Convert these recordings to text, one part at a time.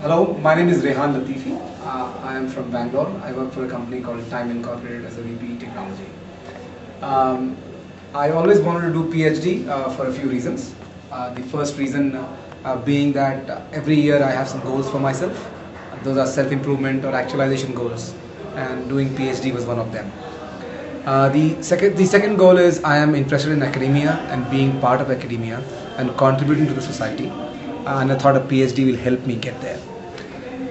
Hello, my name is Rehan Latifi. I am from Bangalore. I work for a company called Time Incorporated as a VP Technology. Um, I always wanted to do PhD for a few reasons. The first reason being that every year I have some goals for myself. Those are self-improvement or actualization goals, and doing PhD was one of them. The second goal is I am interested in academia and being part of academia and contributing to the society. And I thought a PhD will help me get there.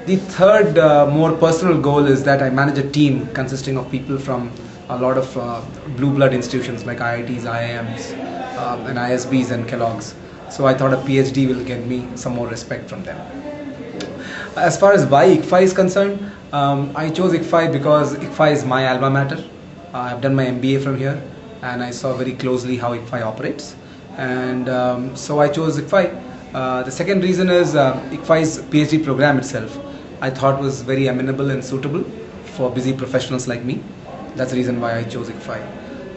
The third, more personal goal is that I manage a team consisting of people from a lot of blue blood institutions like IITs, IIMs, and ISBs and Kellogg's. So I thought a PhD will get me some more respect from them. As far as why ICFI is concerned, I chose ICFI because ICFI is my alma mater. I've done my MBA from here, and I saw very closely how ICFI operates, and so I chose ICFI. The second reason is ICFI's PhD program itself I thought was very amenable and suitable for busy professionals like me. That's the reason why I chose ICFI.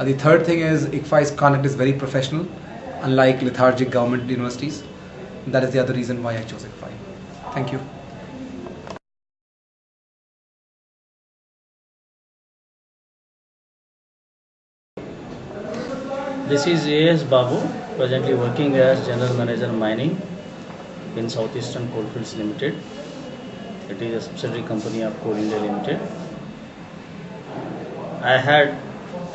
The third thing is ICFI's conduct is very professional, unlike lethargic government universities. That is the other reason why I chose ICFI. Thank you. This is A.S. Babu, presently working as General Manager Mining in Southeastern Coalfields Limited. It is a subsidiary company of Coal India Limited. I had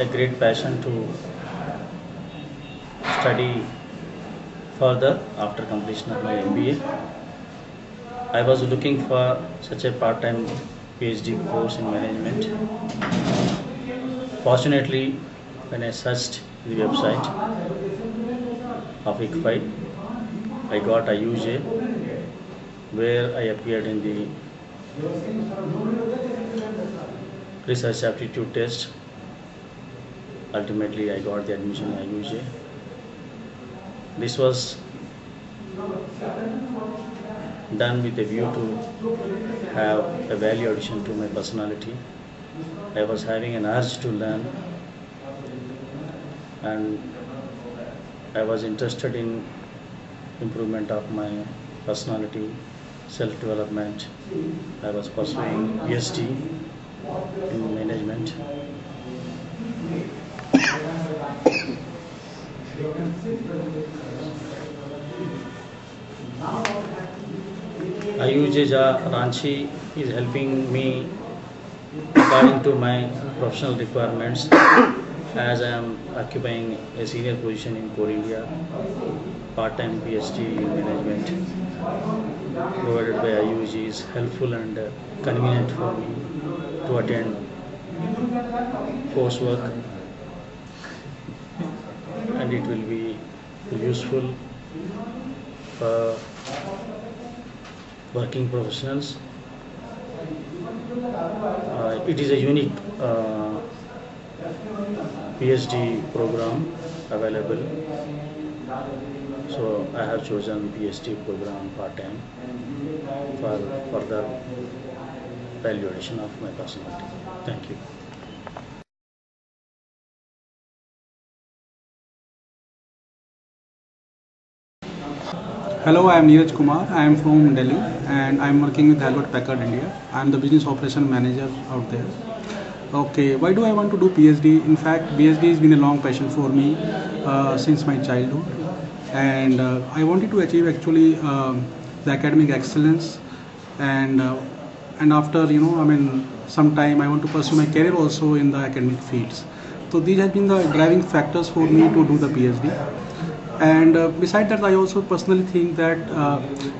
a great passion to study further after completion of my MBA. I was looking for such a part-time PhD course in management. Fortunately, when I searched the website of ICFI, I got IUJ, where I appeared in the research aptitude test. Ultimately, I got the admission in IUJ. This was done with a view to have a value addition to my personality. I was having an urge to learn, and I was interested in improvement of my personality, self-development. I was pursuing PhD in management. IUJ Ranchi is helping me according to my professional requirements, as I am occupying a senior position in Coal India. Part-time PhD in management provided by IUG is helpful and convenient for me to attend coursework, and it will be useful for working professionals. It is a unique PhD program available, so I have chosen PhD program part-time for further value addition of my personality. Thank you. Hello, I am Neeraj Kumar. I am from Delhi and I am working with Hewlett Packard India. I am the business operation manager out there. Okay, why do I want to do PhD? In fact, PhD has been a long passion for me since my childhood, and I wanted to achieve actually the academic excellence, and after some time I want to pursue my career also in the academic fields. So these have been the driving factors for me to do the PhD. And beside that, I also personally think that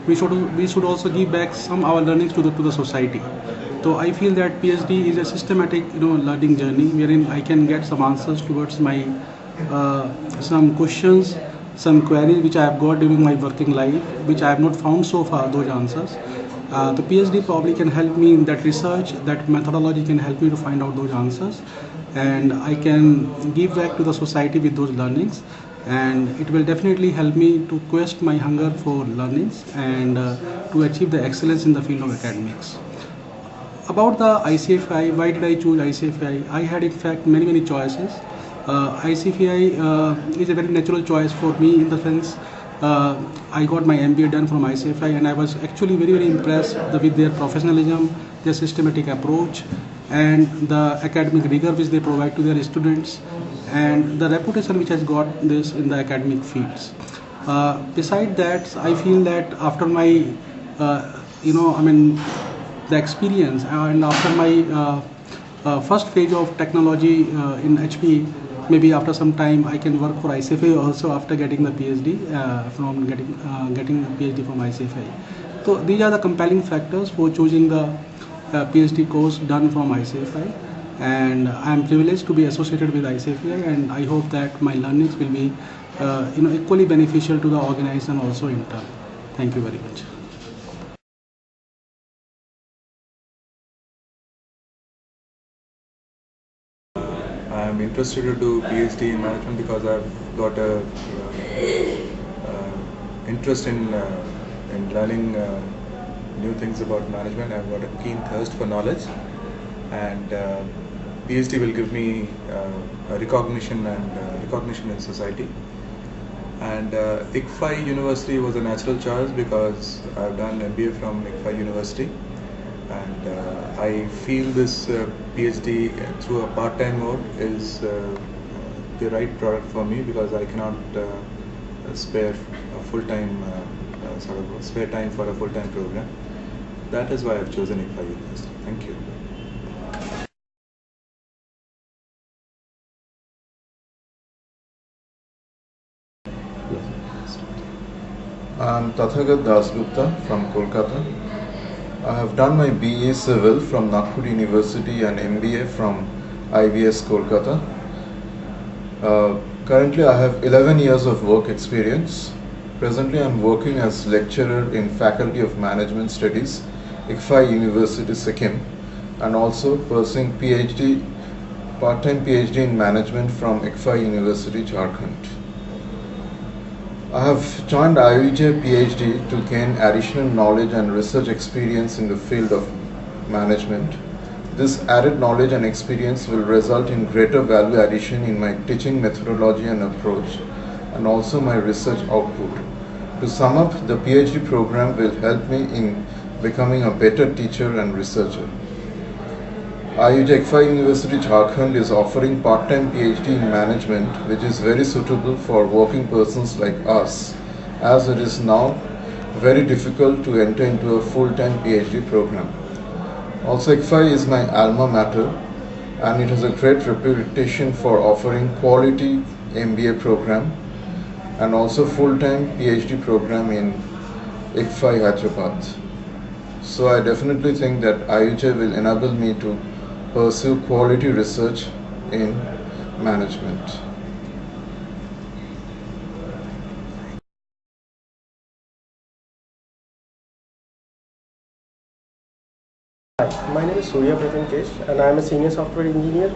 we should also give back some our learnings to the society. So I feel that PhD is a systematic learning journey wherein I can get some answers towards my some questions, some queries which I have got during my working life, which I have not found so far those answers. The PhD probably can help me in that research. That methodology can help me to find out those answers, and I can give back to the society with those learnings. And it will definitely help me to quest my hunger for learnings and to achieve the excellence in the field of academics. About the ICFI, why did I choose ICFI? I had in fact many choices. ICFI is a very natural choice for me in the sense I got my MBA done from ICFI, and I was actually very impressed with their professionalism, their systematic approach, and the academic rigor which they provide to their students, and the reputation which has got this in the academic fields. Beside that, I feel that after my, the experience, and after my first phase of technology in HP, maybe after some time I can work for ICFI also after getting the PhD from getting a PhD from ICFI. So these are the compelling factors for choosing the PhD course done from ICFI, and I am privileged to be associated with ICFI, and I hope that my learnings will be equally beneficial to the organization also in turn. Thank you very much. I'm interested to do PhD in management because I've got a interest in learning new things about management. I've got a keen thirst for knowledge, and PhD will give me a recognition in society. And ICFI University was a natural choice because I've done MBA from ICFI University, and I feel this PhD through a part-time mode is the right product for me, because I cannot spare a full-time spare time for a full-time program. That is why I've chosen ICFI University. Thank you. I'm Tathagat Dasgupta from Kolkata. I have done my BA Civil from Nagpur University and MBA from IBS Kolkata. Currently I have 11 years of work experience. Presently I am working as lecturer in Faculty of Management Studies, ICFI University Sikkim, and also pursuing PhD, part-time PhD in Management from ICFI University, Jharkhand. I have joined IUJ PhD to gain additional knowledge and research experience in the field of management. This added knowledge and experience will result in greater value addition in my teaching methodology and approach, and also my research output. To sum up, the PhD program will help me in becoming a better teacher and researcher. IUJ ICFI University Jharkhand is offering part-time PhD in management, which is very suitable for working persons like us, as it is now very difficult to enter into a full-time PhD program. Also, ICFI is my alma mater, and it has a great reputation for offering quality MBA program and also full-time PhD program in ICFI Hyderabad. So I definitely think that IUJ will enable me to pursue quality research in management. Hi, my name is Surya Pratankesh, and I am a senior software engineer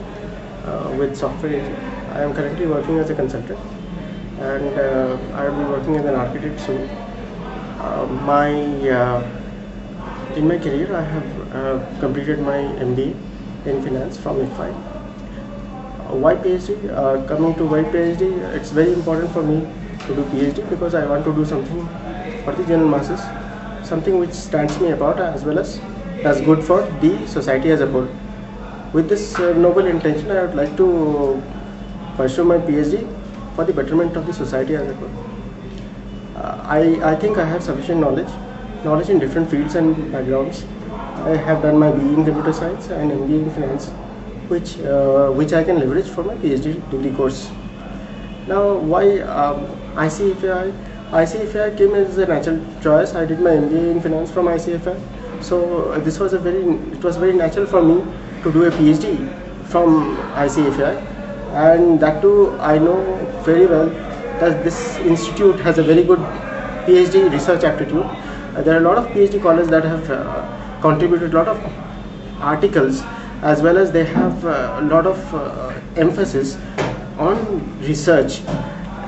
with Software AG. I am currently working as a consultant, and I will be working as an architect soon. In my career, I have completed my MBA in finance from ICFI. Why PhD? Coming to why PhD, it's very important for me to do PhD because I want to do something for the general masses, something which stands me apart as well as good for the society as a whole. With this noble intention, I would like to pursue my PhD for the betterment of the society as a whole. I think I have sufficient knowledge in different fields and backgrounds. I have done my BE in computer science and MBA in finance, which I can leverage for my PhD degree course. Now, why ICFI? ICFI came as a natural choice. I did my MBA in finance from ICFI, so it was very natural for me to do a PhD from ICFI, and that too I know very well that this institute has a very good PhD research aptitude. There are a lot of PhD colleges that have contributed a lot of articles, as well as they have a lot of emphasis on research.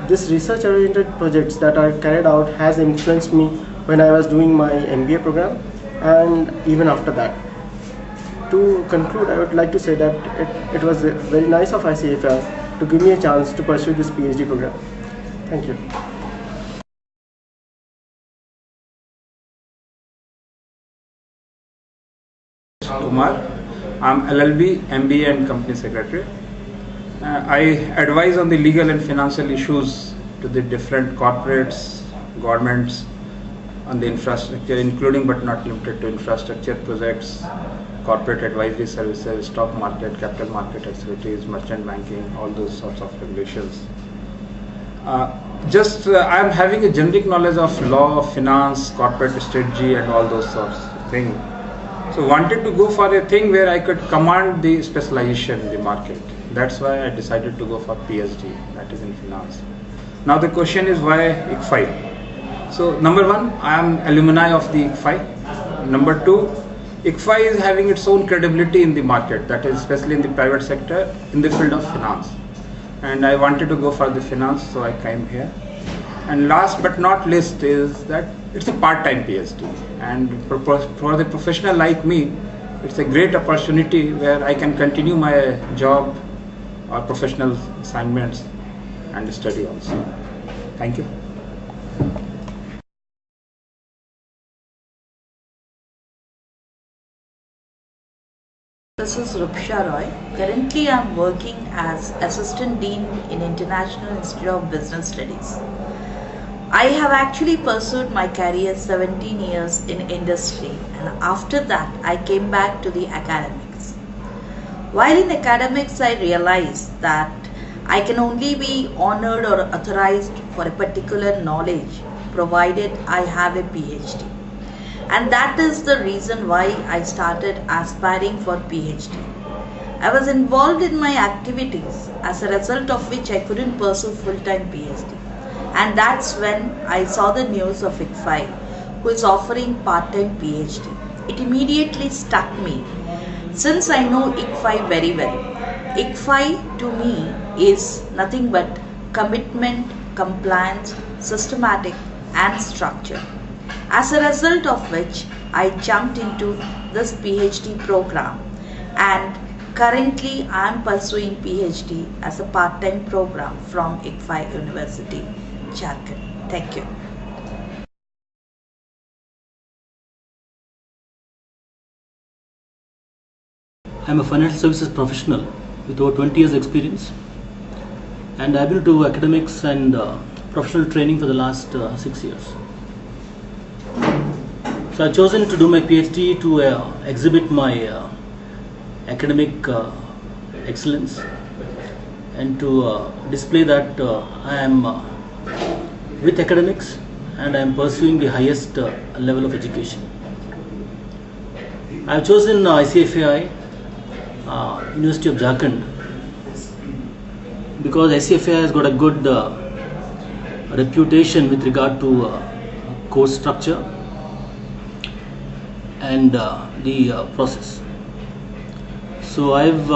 This research oriented projects that are carried out has influenced me when I was doing my MBA program and even after that. To conclude, I would like to say that it was very nice of ICFI to give me a chance to pursue this PhD program. Thank you. Kumar. I'm LLB, MBA and Company Secretary. I advise on the legal and financial issues to the different corporates, governments on the infrastructure, including but not limited to infrastructure projects, corporate advisory services, stock market, capital market activities, merchant banking, all those sorts of regulations. I am having a generic knowledge of law, finance, corporate strategy and all those sorts of things. So wanted to go for a thing where I could command the specialization in the market. That's why I decided to go for PhD, that is in finance. Now the question is why ICFI? So number one, I am alumni of the ICFI. Number two, ICFI is having its own credibility in the market, that is especially in the private sector, in the field of finance. And I wanted to go for the finance, so I came here. And last but not least is that it's a part-time PhD. And for the professional like me, it's a great opportunity where I can continue my job or professional assignments and study also. Thank you. This is Ruksha Roy. Currently, I am working as Assistant Dean in International Institute of Business Studies. I have actually pursued my career 17 years in industry, and after that I came back to the academics. While in academics, I realized that I can only be honored or authorized for a particular knowledge provided I have a PhD. And that is the reason why I started aspiring for PhD. I was involved in my activities, as a result of which I couldn't pursue full-time PhD. And that's when I saw the news of ICFI, who is offering part-time PhD. It immediately struck me, since I know ICFI very well. ICFI to me is nothing but commitment, compliance, systematic and structure. As a result of which I jumped into this PhD program, and currently I am pursuing PhD as a part-time program from ICFI University, Jharkhand. Thank you. I am a financial services professional with over 20 years experience, and I have been to academics and professional training for the last 6 years. So I have chosen to do my PhD to exhibit my academic excellence and to display that I am with academics and I am pursuing the highest level of education. I have chosen ICFI, University of Jharkhand, because ICFI has got a good reputation with regard to course structure and the process. So I have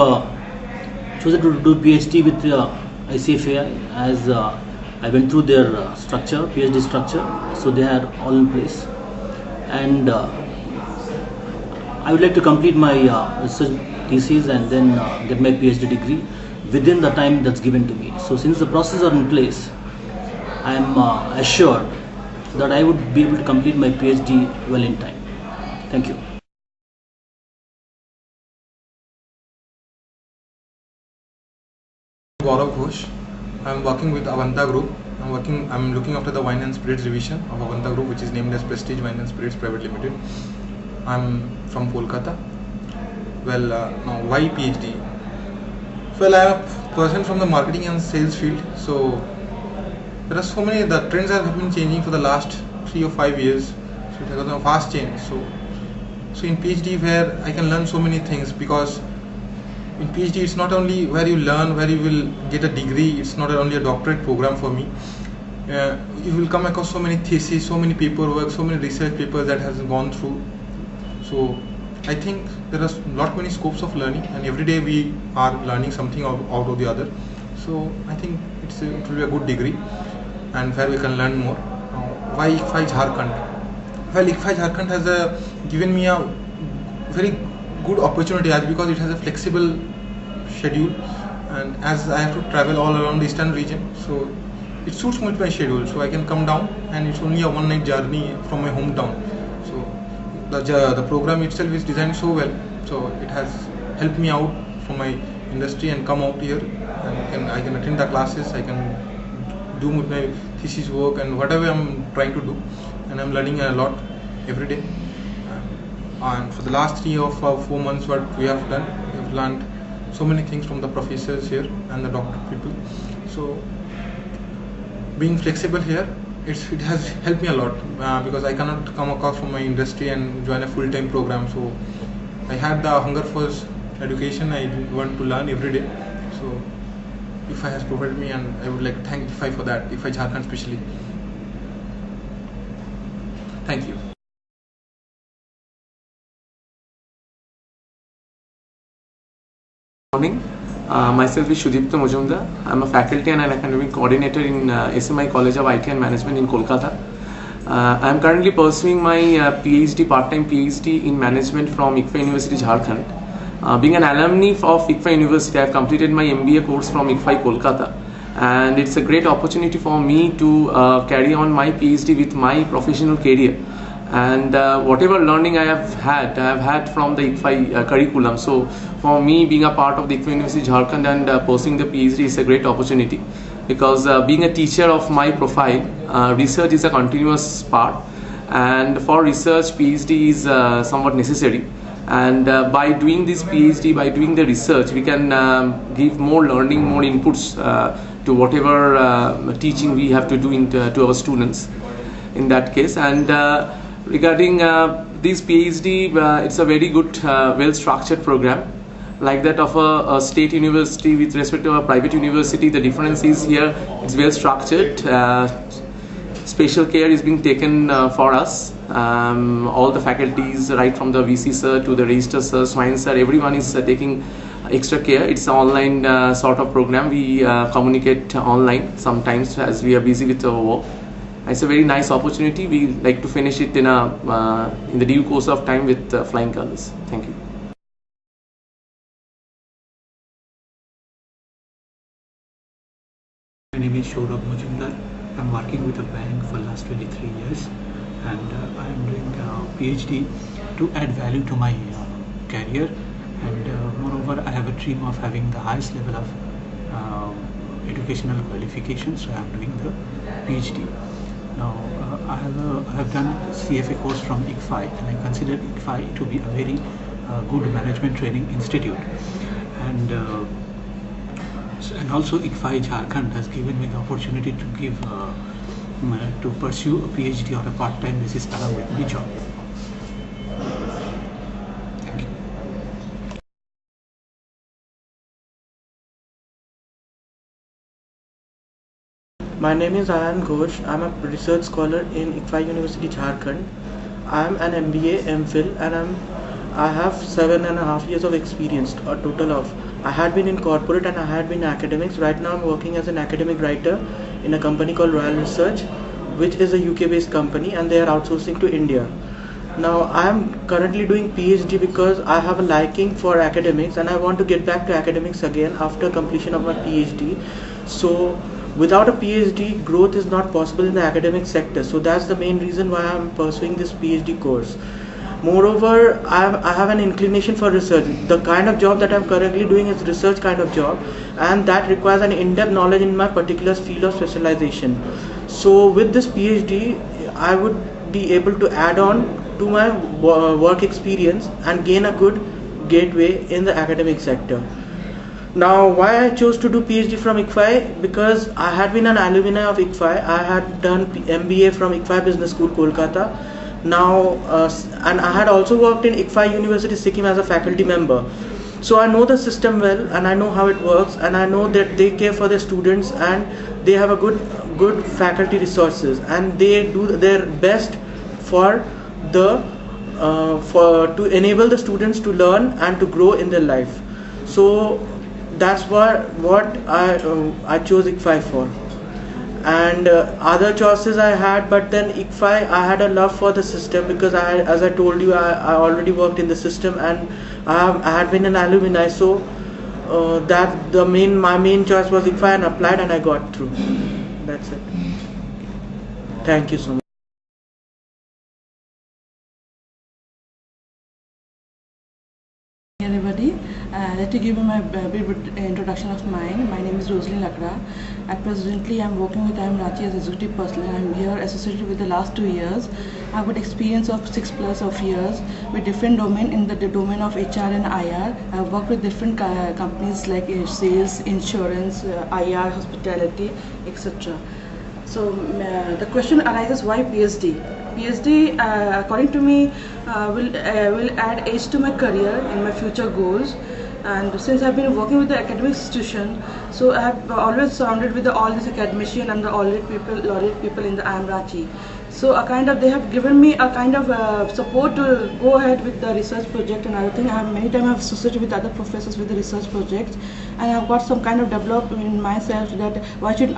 chosen to do PhD with ICFI as I went through their structure, PhD structure, so they are all in place. And I would like to complete my research thesis and then get my PhD degree within the time that's given to me. So since the processes are in place, I am assured that I would be able to complete my PhD well in time. Thank you. Gaurav Ghosh. I am working with Avanta Group. I'm looking after the wine and spirits division of Avanta Group, which is named as Prestige Wine and Spirits Private Limited. I'm from Kolkata. Well, now why PhD? Well, I am a person from the marketing and sales field, so there are so many. The trends have been changing for the last 3 or 5 years. So there was a fast change. So in PhD, where I can learn so many things, because in PhD it's not only where you learn, where you will get a degree. It's not only a doctorate program for me. You will come across so many theses, so many paperwork, so many research papers that has gone through. So I think there are not many scopes of learning, and every day we are learning something out of the other. So I think it will be a good degree, and where we can learn more. Why ICFI Jharkhand? Well, ICFI Jharkhand has given me a very good opportunity, because it has a flexible schedule, and as I have to travel all around the eastern region, so it suits my schedule. So I can come down, and it's only a one-night journey from my hometown. So the program itself is designed so well, so it has helped me out from my industry and come out here, and I can attend the classes, I can do my thesis work and whatever I'm trying to do, and I'm learning a lot every day. And for the last 3 or 4 months, what we have done, we have learned so many things from the professors here and the doctor people. So being flexible here, it has helped me a lot, because I cannot come across from my industry and join a full-time program. So I had the hunger for education. I want to learn every day. So IFI has provided me, and I would like to thank IFI for that, IFI Jharkhand especially. Thank you. Morning. Myself is Shudipta Majumdar. I'm a faculty and an academic coordinator in SMI College of IT and Management in Kolkata. I'm currently pursuing my PhD, part-time PhD in management from ICFA University, Jharkhand. Being an alumni of ICFA University, I've completed my MBA course from ICFA Kolkata, and it's a great opportunity for me to carry on my PhD with my professional career. And whatever learning I have had from the ICFA curriculum. So for me, being a part of the ICFA University Jharkhand and pursuing the PhD is a great opportunity, because being a teacher of my profile, research is a continuous part, and for research, PhD is somewhat necessary. And by doing this PhD, by doing the research, we can give more learning, more inputs to whatever teaching we have to do to our students in that case. And regarding this PhD, it's a very good, well-structured program, like that of a state university with respect to a private university. The difference is here, it's well-structured. Special care is being taken for us. All the faculties, right from the VC sir to the register sir, swine sir, everyone is taking extra care. It's an online sort of program. We communicate online sometimes as we are busy with our work. It's a very nice opportunity. We like to finish it in the due course of time with flying colors. Thank you. My name is Shourabh Majumdar. I'm working with a bank for the last 23 years, and I'm doing a PhD to add value to my career. And moreover, I have a dream of having the highest level of educational qualifications, so I'm doing the PhD. Now, I have done CFA course from ICFI, and I consider ICFI to be a very good management training institute. And also ICFI Jharkhand has given me the opportunity to to pursue a PhD on a part-time basis along with my job. Thank you. My name is Ayan Ghosh. I'm a research scholar in ICFA University Jharkhand. I'm an MBA, MPhil, and I have 7.5 years of experience, a total of. I had been in corporate and I had been in academics. Right now I'm working as an academic writer in a company called Royal Research, which is a UK based company, and they are outsourcing to India. Now I am currently doing PhD because I have a liking for academics and I want to get back to academics again after completion of my PhD. So without a PhD, growth is not possible in the academic sector. So that's the main reason why I'm pursuing this PhD course. Moreover, I have an inclination for research. The kind of job that I'm currently doing is research kind of job, and that requires an in-depth knowledge in my particular field of specialization. So with this PhD, I would be able to add on to my work experience and gain a good gateway in the academic sector. Now, why I chose to do PhD from ICFI? Because I had been an alumni of ICFI. I had done MBA from ICFI Business School, Kolkata. Now, and I had also worked in ICFI University, Sikkim as a faculty member. So I know the system well, and I know how it works, and I know that they care for their students, and they have a good faculty resources, and they do their best for to enable the students to learn and to grow in their life. So that's what I chose ICFI for. And other choices I had, but then ICFI, I had a love for the system because as I told you, I already worked in the system, and I had been an alumni. So my main choice was ICFI, and applied, and I got through. That's it. Thank you so much. everybody. Let me give you my brief introduction of mine. My name is Rosaline Lakra. At presently, I'm working with IIM Ranchi as executive personnel. I'm here associated with the last 2 years. I've got experience of 6+ of years with different domain in the domain of HR and IR. I've worked with different companies like sales, insurance, IR, hospitality, etc. So the question arises, why PhD? PhD, according to me, will add edge to my career in my future goals. And since I've been working with the academic institution, so I have always surrounded with all these academicians and the laureate people in the IIM Ranchi. So they have given me a kind of support to go ahead with the research project and other thing. I have many times have associated with other professors with the research projects, and I've got some kind of development in myself that why should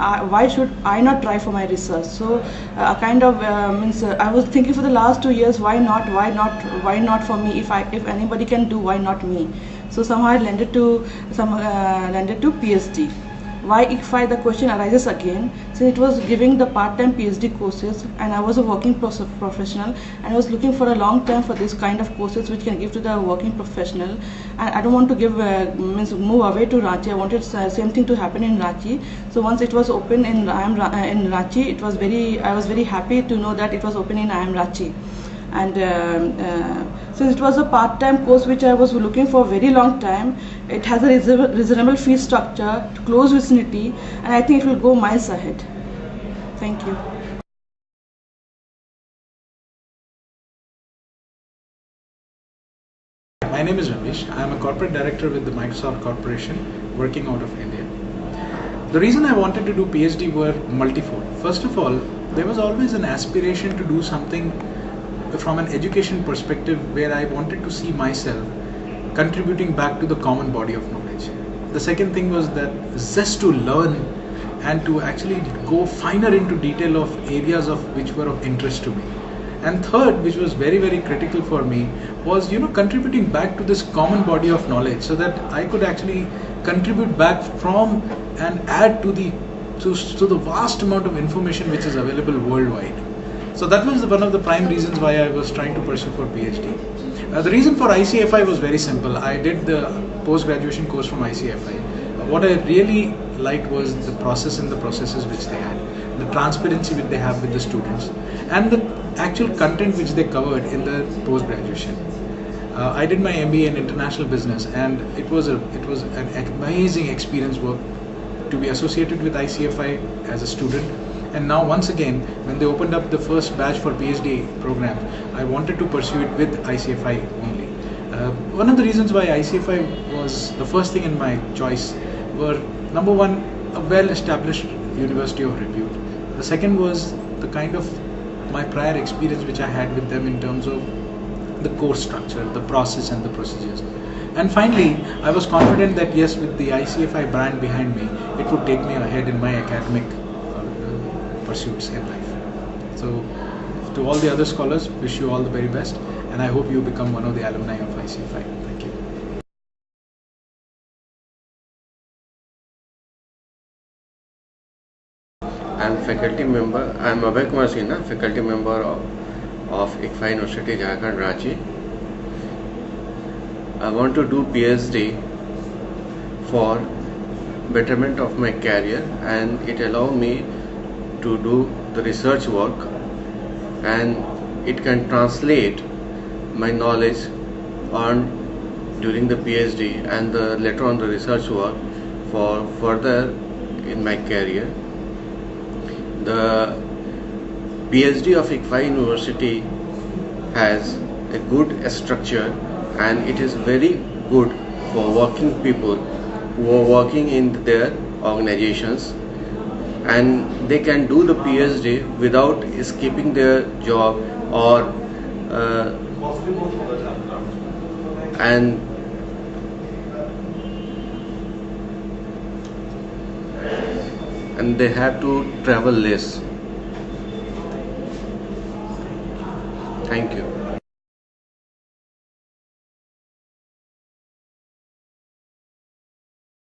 I not try for my research? So I was thinking for the last 2 years, why not for me? If anybody can do, why not me? So somehow I landed to PhD. Why ICFI? The question arises again, since it was giving the part-time PhD courses, and I was a working professional, and I was looking for a long time for this kind of courses which can give to the working professional. And I don't want to move away to Ranchi. I wanted same thing to happen in Ranchi. So once it was open in Ranchi, I was very happy to know that it was open in IIM Ranchi. And since it was a part-time course which I was looking for a very long time, it has a reasonable fee structure, close vicinity, and I think it will go miles ahead. Thank you. My name is Ramesh. I am a corporate director with the Microsoft Corporation working out of India. The reason I wanted to do PhD were multifold. First of all, there was always an aspiration to do something from an education perspective where I wanted to see myself contributing back to the common body of knowledge. The second thing was that zest to learn and to actually go finer into detail of areas which were of interest to me. And third, which was very, very critical for me, was contributing back to this common body of knowledge so that I could actually contribute back from and add to the vast amount of information which is available worldwide. So that was one of the prime reasons why I was trying to pursue for PhD. The reason for ICFI was very simple. I did the post-graduation course from ICFI. What I really liked was the process and the processes which they had, the transparency which they have with the students, and the actual content which they covered in the post-graduation. I did my MBA in international business, and it was an amazing experience to be associated with ICFI as a student. And now once again, when they opened up the first batch for PhD program, I wanted to pursue it with ICFI only. One of the reasons why ICFI was the first thing in my choice were, number one, a well-established university of repute. The second was the kind of my prior experience which I had with them in terms of the course structure, the process and the procedures. And finally, I was confident that yes, with the ICFI brand behind me, it would take me ahead in my academic pursuits in life. So to all the other scholars, wish you all the very best, and I hope you become one of the alumni of ICFI. Thank you. I am faculty member. I am Abhay Kumar Sinha, faculty member of ICFI University, Jharkhand, Ranchi. I want to do PhD for betterment of my career, and it allows me to do the research work, and it can translate my knowledge earned during the PhD and later on the research work for further in my career. The PhD of ICFI University has a good structure, and it is very good for working people who are working in their organizations, and they can do the PhD without skipping their job or and they have to travel less. Thank you.